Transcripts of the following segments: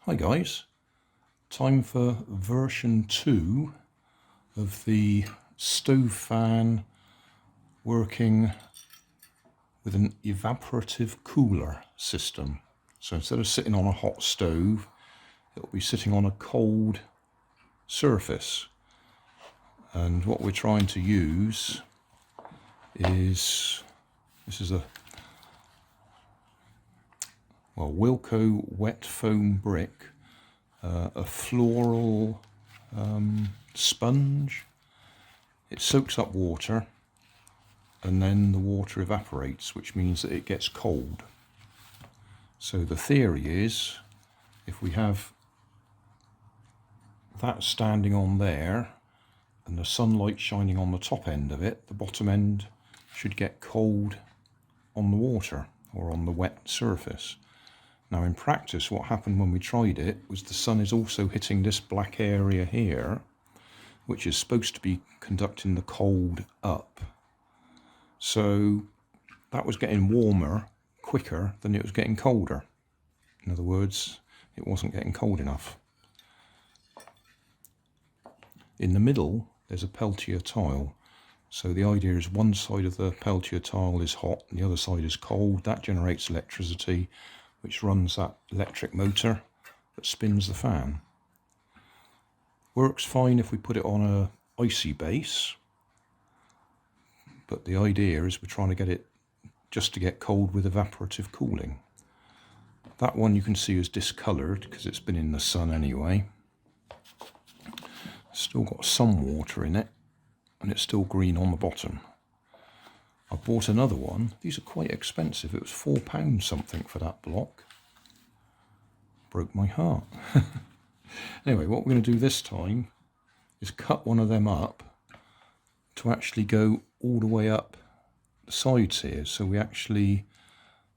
Hi guys, time for version 2 of the stove fan working with an evaporative cooler system. So instead of sitting on a hot stove, it'll be sitting on a cold surface. And what we're trying to use is, this is a Wilco wet foam brick, a floral sponge. It soaks up water and then the water evaporates, which means that it gets cold. So the theory is, if we have that standing on there and the sunlight shining on the top end of it, the bottom end should get cold on the water or on the wet surface. Now in practice, what happened when we tried it was the sun is also hitting this black area here, which is supposed to be conducting the cold up. So that was getting warmer quicker than it was getting colder. In other words, it wasn't getting cold enough. In the middle, there's a Peltier tile. So the idea is one side of the Peltier tile is hot and the other side is cold. That generates electricity, which runs that electric motor that spins the fan. Works fine if we put it on a icy base, but the idea is we're trying to get it just to get cold with evaporative cooling. That one you can see is discoloured because it's been in the sun anyway. Still got some water in it and it's still green on the bottom. I bought another one. These are quite expensive. It was £4 something for that block. Broke my heart. Anyway, what we're going to do this time is cut one of them up to actually go all the way up the sides here. So we actually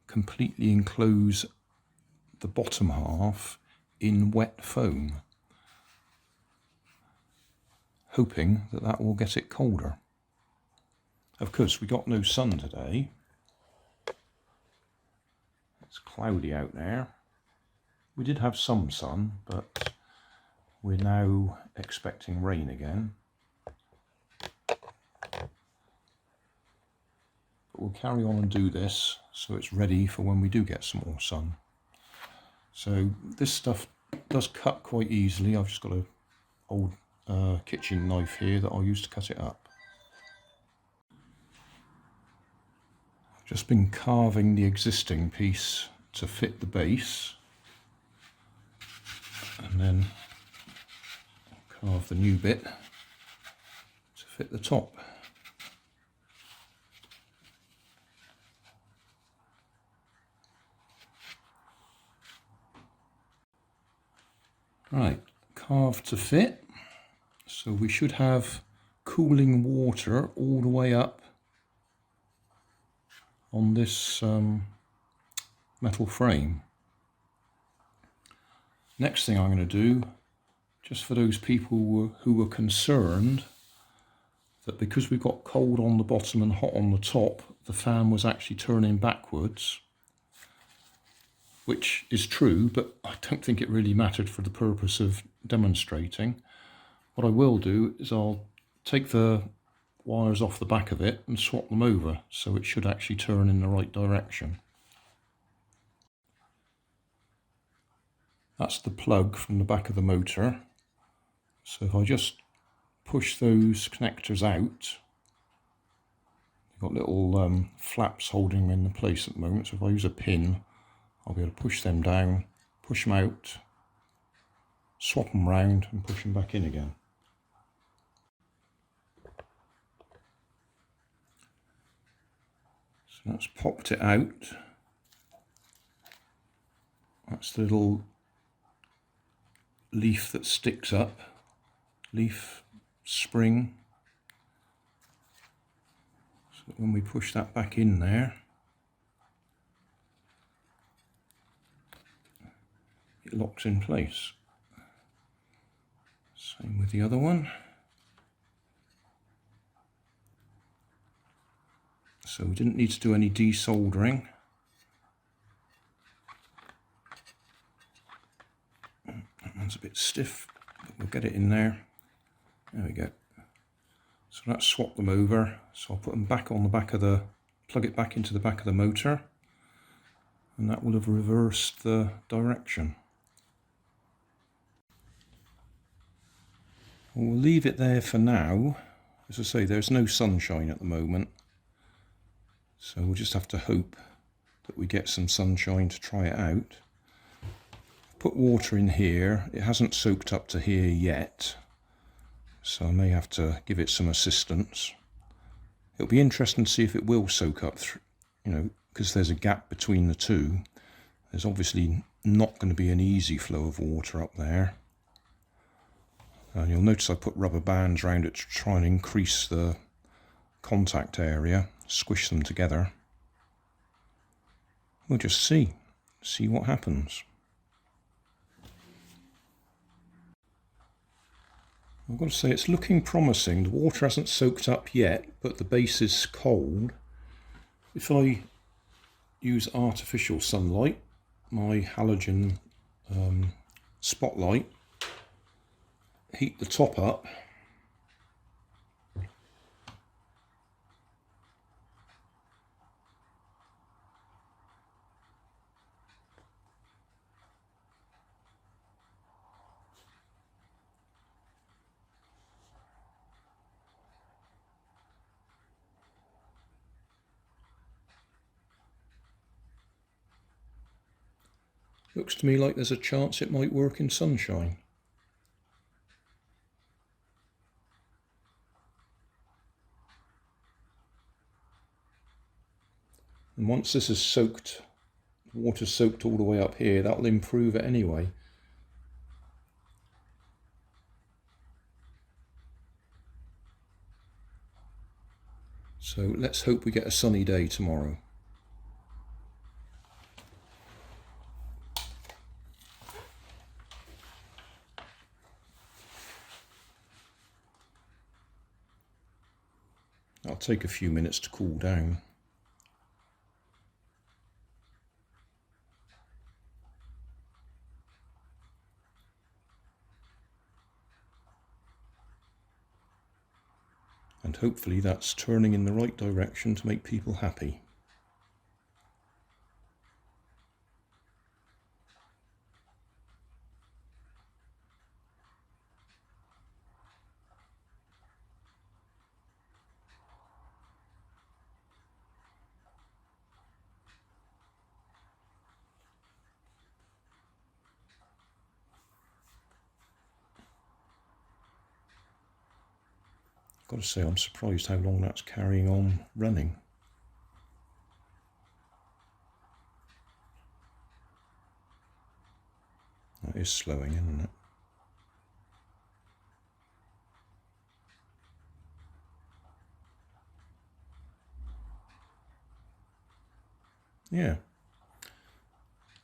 completely enclose the bottom half in wet foam, hoping that that will get it colder. Of course, we got no sun today. It's cloudy out there. We did have some sun, but we're now expecting rain again. But we'll carry on and do this so it's ready for when we do get some more sun. So this stuff does cut quite easily. I've just got an old kitchen knife here that I'll use to cut it up. Just been carving the existing piece to fit the base, and then carve the new bit to fit the top. Right, carved to fit. So we should have cooling water all the way up on this metal frame. Next thing I'm going to do, just for those people who were concerned that because we've got cold on the bottom and hot on the top, the fan was actually turning backwards, which is true, but I don't think it really mattered for the purpose of demonstrating. What I will do is I'll take the wires off the back of it and swap them over, so it should actually turn in the right direction. That's the plug from the back of the motor. So if I just push those connectors out, they've got little flaps holding them in place at the moment, so if I use a pin I'll be able to push them down, push them out, swap them round and push them back in again. So that's popped it out. That's the little leaf that sticks up, leaf spring. So that when we push that back in there, it locks in place. Same with the other one. So we didn't need to do any desoldering. It's a bit stiff, but we'll get it in there. There we go. So that's swapped them over. So I'll put them back on the back of the, plug it back into the back of the motor, and that will have reversed the direction. We'll leave it there for now. As I say, there's no sunshine at the moment, so we'll just have to hope that we get some sunshine to try it out. Put water in here. It hasn't soaked up to here yet, so I may have to give it some assistance. It'll be interesting to see if it will soak up, because there's a gap between the two. There's obviously not going to be an easy flow of water up there. And you'll notice I put rubber bands around it to try and increase the contact area, squish them together. We'll just see what happens. I've got to say it's looking promising. The water hasn't soaked up yet, but the base is cold. If I use artificial sunlight, my halogen spotlight, heat the top up, looks to me like there's a chance it might work in sunshine. And once this is soaked, water soaked all the way up here, that'll improve it anyway. So let's hope we get a sunny day tomorrow. It'll take a few minutes to cool down. And hopefully that's turning in the right direction to make people happy. Got to say, I'm surprised how long that's carrying on running. That is slowing, isn't it? Yeah.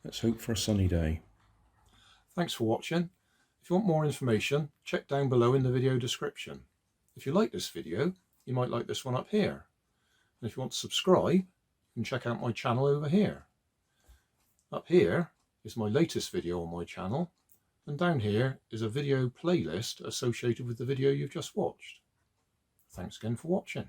Let's hope for a sunny day. Thanks for watching. If you want more information, check down below in the video description. If you like this video, you might like this one up here. And if you want to subscribe, you can check out my channel over here. Up here is my latest video on my channel, and down here is a video playlist associated with the video you've just watched. Thanks again for watching.